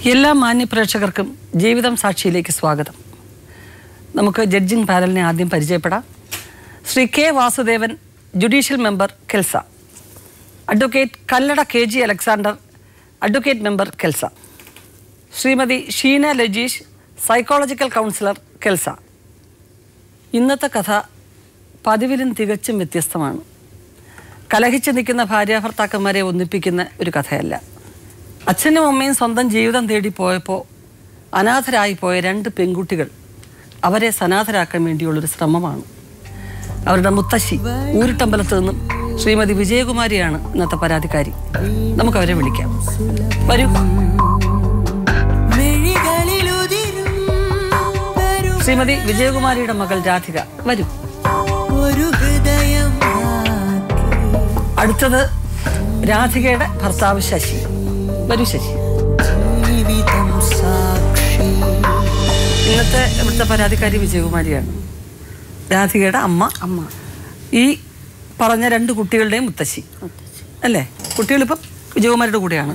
എല്ലാ മാന്യപ്രേക്ഷകർക്കും ജീവിതം സാക്ഷിയിലേക്ക് സ്വാഗതം. നമുക്ക് ജഡ്ജിംഗ് പാനലിനെ ആദ്യം പരിചയപ്പെടാം. Shri K Vasudevan, judicial member KELSA. Advocate Kallada K G Alexander, advocate member KELSA. Shrimati Sheena Lajeesh, psychological councillor KELSA. ഇന്നത്തെ കഥ പതിവിലും തികച്ചും വ്യത്യസ്തമാണ്. കലഹിച്ച് നിൽക്കുന്ന ഭാര്യാഭർത്താക്കന്മാരെ ഒന്നിപ്പിക്കുന്ന ഒരു കഥയല്ല. അച്ഛനും അമ്മയും സ്വന്തം ജീവിതം തേടി പോയപ്പോൾ അനാഥരായി പോയ രണ്ട് പെൺകുട്ടികൾ അവരെ സനാഥരാക്കാൻ വേണ്ടിയുള്ളൊരു ശ്രമമാണ്. അവരുടെ മുത്തശ്ശി ഊരിട്ടമ്പലത്ത് നിന്നും ശ്രീമതി വിജയകുമാരിയാണ് ഇന്നത്തെ പരാതിക്കാരി. നമുക്കവരെ വിളിക്കാം. വരൂ. ശ്രീമതി വിജയകുമാരിയുടെ മകൾ രാധിക, വരൂ. അടുത്തത് രാധികയുടെ ഭർത്താവ് ശശി, വരൂ ശശി. ഇന്നത്തെ ഇവിടുത്തെ പരാതിക്കാരി വിജയകുമാരിയാണ്, രാധികയുടെ അമ്മ. ഈ പറഞ്ഞ രണ്ട് കുട്ടികളുടെയും മുത്തശ്ശി അല്ലേ? കുട്ടികളിപ്പം വിജയകുമാരിയുടെ കൂടെയാണ്.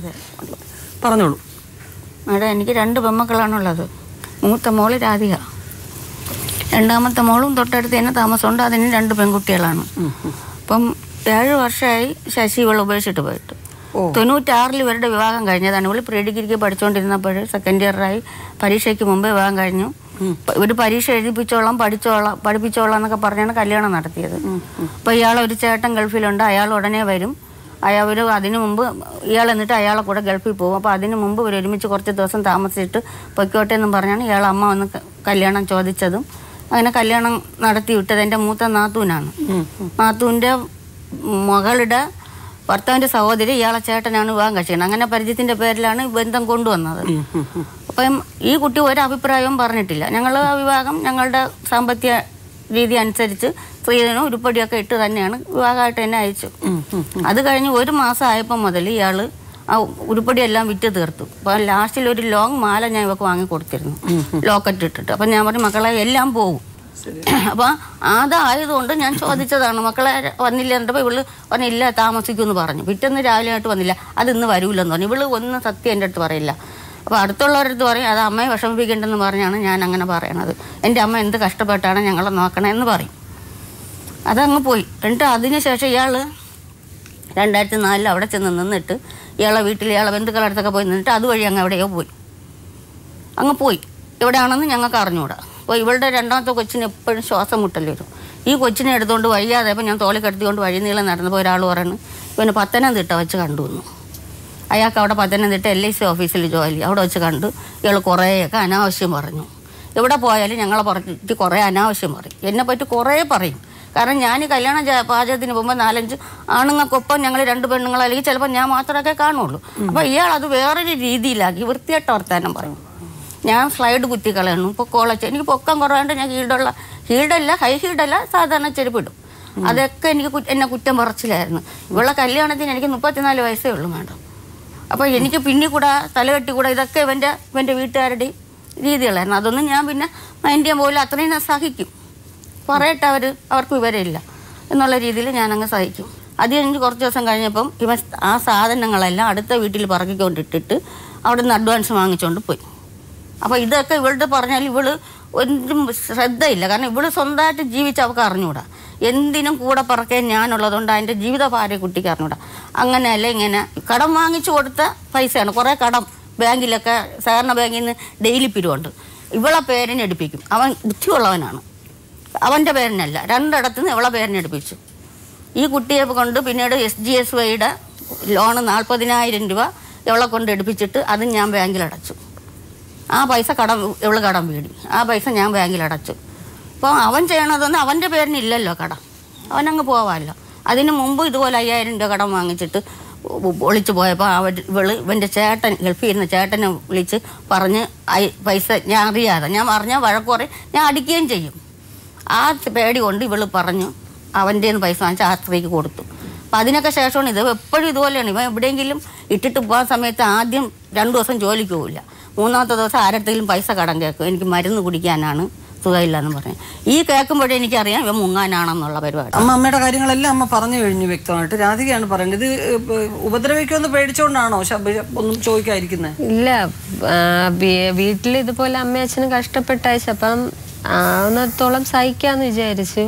പറഞ്ഞോളൂ മേഡം. എനിക്ക് രണ്ട് പെൺമക്കളാണുള്ളത്. മൂത്ത മോള് രാധിക, രണ്ടാമത്തെ മോളും തൊട്ടടുത്ത് തന്നെ താമസമുണ്ട്. അതിന് രണ്ട് പെൺകുട്ടികളാണ്. അപ്പം 7 വർഷമായി ശശി ഇവളെ ഉപേക്ഷിച്ചിട്ട് പോയിട്ട്. 96 ഇവരുടെ വിവാഹം കഴിഞ്ഞതാണ്. ഇവള് പ്രീ ഡിഗ്രിക്ക് പഠിച്ചുകൊണ്ടിരുന്നപ്പോൾ സെക്കൻഡ് ഇയറായി, പരീക്ഷയ്ക്ക് മുമ്പ് വിവാഹം കഴിഞ്ഞു. ഇവർ പരീക്ഷ എഴുതിപ്പിച്ചോളാം, പഠിപ്പിച്ചോളാം എന്നൊക്കെ പറഞ്ഞാണ് കല്യാണം നടത്തിയത്. അപ്പോൾ ഇയാളൊരു ചേട്ടൻ ഗൾഫിലുണ്ട്, അയാൾ ഉടനെ വരും. അതിനു മുമ്പ് ഇയാൾ എന്നിട്ട് അയാളെ കൂടെ ഗൾഫിൽ പോകും. അപ്പോൾ അതിനു മുമ്പ് ഇവർ ഒരുമിച്ച് കുറച്ച് ദിവസം താമസിച്ചിട്ട് പൊയ്ക്കോട്ടെ എന്നും പറഞ്ഞാണ് ഇയാൾ അമ്മ വന്ന് കല്യാണം ചോദിച്ചതും. അങ്ങനെ കല്യാണം നടത്തി വിട്ടത് എൻ്റെ മൂത്ത നാത്തൂനാണ്. നാത്തൂൻ്റെ മകളുടെ ഭർത്താവിൻ്റെ സഹോദരി ഇയാളെ ചേട്ടനാണ് വിവാഹം കഴിച്ചത്. അങ്ങനെ പരിചയത്തിൻ്റെ പേരിലാണ് ബന്ധം കൊണ്ടുവന്നത്. അപ്പം ഈ കുട്ടി ഒരഭിപ്രായവും പറഞ്ഞിട്ടില്ല. ഞങ്ങൾ ആ വിവാഹം ഞങ്ങളുടെ സാമ്പത്തിക രീതി അനുസരിച്ച് സ്ത്രീധനം ഉരുപ്പടിയൊക്കെ ഇട്ട് തന്നെയാണ് വിവാഹമായിട്ട് തന്നെ അയച്ചു. അത് കഴിഞ്ഞ് 1 മാസം ആയപ്പോൾ മുതൽ ഇയാൾ ആ ഉരുപ്പടിയെല്ലാം വിറ്റ് തീർത്തു. അപ്പോൾ ലാസ്റ്റിൽ ഒരു ലോങ് മാല ഞാൻ ഇവർക്ക് വാങ്ങി കൊടുത്തിരുന്നു, ലോക്കറ്റ് ഇട്ടിട്ട്. അപ്പം ഞാൻ പറഞ്ഞു മക്കളെ എല്ലാം പോകും. അപ്പോൾ അതായതുകൊണ്ട് ഞാൻ ചോദിച്ചതാണ്, മക്കളെ വന്നില്ല എന്നിട്ടപ്പോൾ ഇവള് പറഞ്ഞില്ല താമസിക്കുമെന്ന് പറഞ്ഞു. പിറ്റേന്ന് രാവിലെ ആയിട്ട് വന്നില്ല, അത് ഇന്ന് വരൂല്ലെന്ന് പറഞ്ഞു. ഇവള് ഒന്നും സത്യം എൻ്റെ അടുത്ത് പറയില്ല. അപ്പോൾ അടുത്തുള്ളവരടുത്ത് പറയും അത് അമ്മയെ വിഷമിപ്പിക്കേണ്ടെന്ന് പറഞ്ഞാണ് ഞാൻ അങ്ങനെ പറയണത്. എൻ്റെ അമ്മ എന്ത് കഷ്ടപ്പെട്ടാണ് ഞങ്ങളെ നോക്കണമെന്ന് പറയും. അതങ്ങ് പോയി. എന്നിട്ട് അതിന് ശേഷം ഇയാൾ 2004 അവിടെ ചെന്ന് നിന്നിട്ട് ഇയാളെ വീട്ടിൽ ഇയാളെ ബന്ധുക്കളുടെ അടുത്തൊക്കെ പോയി നിന്നിട്ട് അതുവഴി അങ്ങ് എവിടെയോ അങ്ങ് പോയി. എവിടെയാണെന്ന് ഞങ്ങൾക്ക് അറിഞ്ഞുകൂടാ. അപ്പോൾ ഇവളുടെ രണ്ടാമത്തെ കൊച്ചിന് എപ്പോഴും ശ്വാസം മുട്ടൽ വരും. ഈ കൊച്ചിനെ എടുത്തുകൊണ്ട് വഴിയാതെ അപ്പോൾ ഞാൻ തോളി കടത്തിക്കൊണ്ട് വഴി നീളം നടന്നപ്പോൾ ഒരാൾ പറയുന്നു ഇവന് പത്തനംതിട്ട വെച്ച് കണ്ടുവന്നു. അയാൾക്ക് അവിടെ പത്തനംതിട്ട LIC ഓഫീസിൽ ജോലി, അവിടെ വെച്ച് കണ്ടു. ഇയാൾ കുറേയൊക്കെ അനാവശ്യം പറഞ്ഞു. എവിടെ പോയാലും ഞങ്ങളെ പറഞ്ഞിട്ട് കുറേ അനാവശ്യം പറയും, എന്നെപ്പറ്റി കുറേ പറയും. കാരണം ഞാൻ കല്യാണ പാചകത്തിന് പോകുമ്പോൾ 4-5 ആണുങ്ങൾക്കൊപ്പം ഞങ്ങൾ 2 പെണ്ണുങ്ങൾ അല്ലെങ്കിൽ ചിലപ്പോൾ ഞാൻ മാത്രമൊക്കെ കാണുള്ളൂ. അപ്പോൾ ഇയാൾ അത് വേറൊരു രീതിയിലാക്കി വൃത്തിയായിട്ട് വർത്താനം പറയും. ഞാൻ സ്ലൈഡ് കുത്തി കളയണം, പൊക്കോളച്ച് എനിക്ക് പൊക്കം കുറവാണ്ട് ഞാൻ ഹീൽഡല്ല ഹൈ ഹീൽഡല്ല സാധാരണ ചെരുപ്പിടും. അതൊക്കെ എന്നെ കുറ്റം പറച്ചിലായിരുന്നു. ഇവളുടെ കല്യാണത്തിന് എനിക്ക് 34 വയസ്സേ ഉള്ളൂ മാഡം. അപ്പോൾ എനിക്ക് പിന്നെ കൂടെ തലകെട്ടി കൂടെ ഇതൊക്കെ ഇവൻ്റെ വീട്ടുകാരുടെയും രീതികളായിരുന്നു. അതൊന്നും ഞാൻ പിന്നെ മൈൻഡ് ചെയ്യാൻ പോലും അത്രയും ഞാൻ സഹിക്കും. പറയട്ടെ അവർക്ക് വിവരമില്ല എന്നുള്ള രീതിയിൽ ഞാനങ്ങ് സഹിക്കും. അത് കഴിഞ്ഞ് കുറച്ച് ദിവസം കഴിഞ്ഞപ്പം ഇവൻ ആ സാധനങ്ങളെല്ലാം അടുത്ത വീട്ടിൽ പറക്കിക്കൊണ്ടിട്ടിട്ട് അവിടെ നിന്ന് അഡ്വാൻസ് വാങ്ങിച്ചുകൊണ്ട് പോയി. അപ്പോൾ ഇതൊക്കെ ഇവളുടെ പറഞ്ഞാൽ ഇവള് ഒന്നും ശ്രദ്ധയില്ല. കാരണം ഇവള് സ്വന്തമായിട്ട് ജീവിച്ച് അവൾക്ക് അറിഞ്ഞുകൂടാ. എന്തിനും കൂടെ പറക്കാൻ ഞാനുള്ളതുകൊണ്ട് അതിൻ്റെ ജീവിതഭാര്യ കുട്ടിക്ക് അറിഞ്ഞൂടാ. അങ്ങനെയല്ല ഇങ്ങനെ കടം വാങ്ങിച്ചു കൊടുത്ത പൈസയാണ്. കുറേ കടം ബാങ്കിലൊക്കെ സഹകരണ ബാങ്കിൽ നിന്ന് ഡെയിലി പിരിവുണ്ട്. ഇവളെ പേരിനെടുപ്പിക്കും. അവൻ ബുദ്ധിയുള്ളവനാണ്. അവൻ്റെ പേരിനല്ല, 2 ഇടത്തു നിന്ന് ഇവളെ പേരിനെടുപ്പിച്ചു. ഈ കുട്ടിയെ കൊണ്ട് പിന്നീട് SGSYയുടെ ലോണ് 40,000 രൂപ ഇവളെ കൊണ്ട് എടുപ്പിച്ചിട്ട് അതും ഞാൻ ബാങ്കിലടച്ചു. ആ പൈസ ഇവള് കടം വീടി, ആ പൈസ ഞാൻ ബാങ്കിലടച്ചു. അപ്പോൾ അവൻ ചെയ്യണതൊന്നും അവൻ്റെ പേരിനില്ലല്ലോ കടം, അവനങ്ങ് പോവാമല്ലോ. അതിന് മുമ്പ് ഇതുപോലെ 5,000 രൂപ കടം വാങ്ങിച്ചിട്ട് ഒളിച്ചു പോയപ്പോൾ ഇവൻ്റെ ചേട്ടൻ ഗൾഫിൽ ഇരുന്ന ചേട്ടനെ വിളിച്ച് പറഞ്ഞ് പൈസ ഞാൻ അറിയാതെ ഞാൻ പറഞ്ഞാൽ വഴക്ക് പറയും, ഞാൻ അടിക്കുകയും ചെയ്യും. ആ പേടി കൊണ്ട് ഇവള് പറഞ്ഞു അവൻ്റെ പൈസ വാങ്ങിച്ച് ആ സ്ത്രീക്ക് കൊടുത്തു. അപ്പം അതിനൊക്കെ ശേഷമാണ് ഇത് എപ്പോഴും ഇതുപോലെയാണ്. ഇവൻ എവിടെയെങ്കിലും ഇട്ടിട്ട് പോകാൻ സമയത്ത് ആദ്യം 2 ദിവസം ജോലിക്ക് പോവില്ല, 3ാമത്തെ ദിവസം ആരുടെയെങ്കിലും പൈസ കടം കേൾക്കും. എനിക്ക് മരുന്ന് കുടിക്കാനാണ്, നിർത്തുകയില്ല എന്ന് പറഞ്ഞു. ഈ കേൾക്കുമ്പോഴേ എനിക്കറിയാം ഇവ മുങ്ങാനാണെന്നുള്ള പരിപാടി. അമ്മയുടെ കാര്യങ്ങളെല്ലാം അമ്മ പറഞ്ഞു കഴിഞ്ഞു വ്യക്തമായിട്ട്. രാധികയാണ് പറയുന്നത്. ഇത് ഉപദ്രവിക്കുമെന്ന് പേടിച്ചോണ്ടാണോ ഒന്നും ചോദിക്കാതിരിക്കുന്നത്? ഇല്ല, വീട്ടിൽ ഇതുപോലെ അമ്മയും അച്ഛനും കഷ്ടപ്പെട്ടയച്ചു. അപ്പം ആവുന്നിടത്തോളം സഹിക്കാന്ന് വിചാരിച്ചു.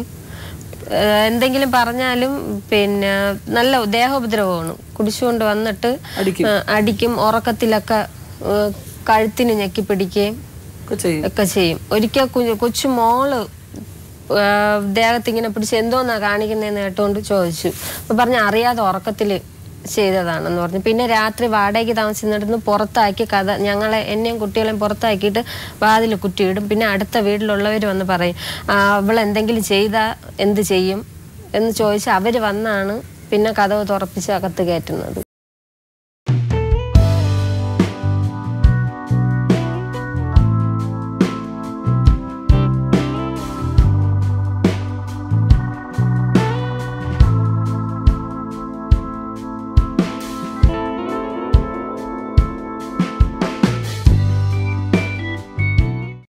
എന്തെങ്കിലും പറഞ്ഞാലും പിന്നെ നല്ല ദേഹോപദ്രവമാണ്. കുടിച്ചുകൊണ്ട് വന്നിട്ട് അടിക്കും, ഉറക്കത്തിലൊക്കെ കഴുത്തിന് ഞെക്കി പിടിക്കുകയും ഒക്കെ ചെയ്യും. ഒരിക്കൽ കൊച്ചു മോള് ദേഹത്തിങ്ങനെ പിടിച്ച് എന്തോന്നാ കാണിക്കുന്നതെന്ന് കേട്ടോണ്ട് ചോദിച്ചു. അപ്പൊ പറഞ്ഞ അറിയാതെ ഉറക്കത്തിൽ ചെയ്തതാണെന്ന് പറഞ്ഞു. പിന്നെ രാത്രി വാടകയ്ക്ക് താമസിക്കുന്നിടത്ത് പുറത്താക്കി എന്നെയും കുട്ടികളെയും പുറത്താക്കിയിട്ട് വാതിൽ കുറ്റിയിടും. പിന്നെ അടുത്ത വീട്ടിലുള്ളവർ വന്ന് പറയും അവളെന്തെങ്കിലും ചെയ്താൽ എന്ത് ചെയ്യും എന്ന് ചോദിച്ചാൽ അവർ വന്നാണ് പിന്നെ കതവ് തുറപ്പിച്ച് അകത്ത് കയറ്റുന്നത്.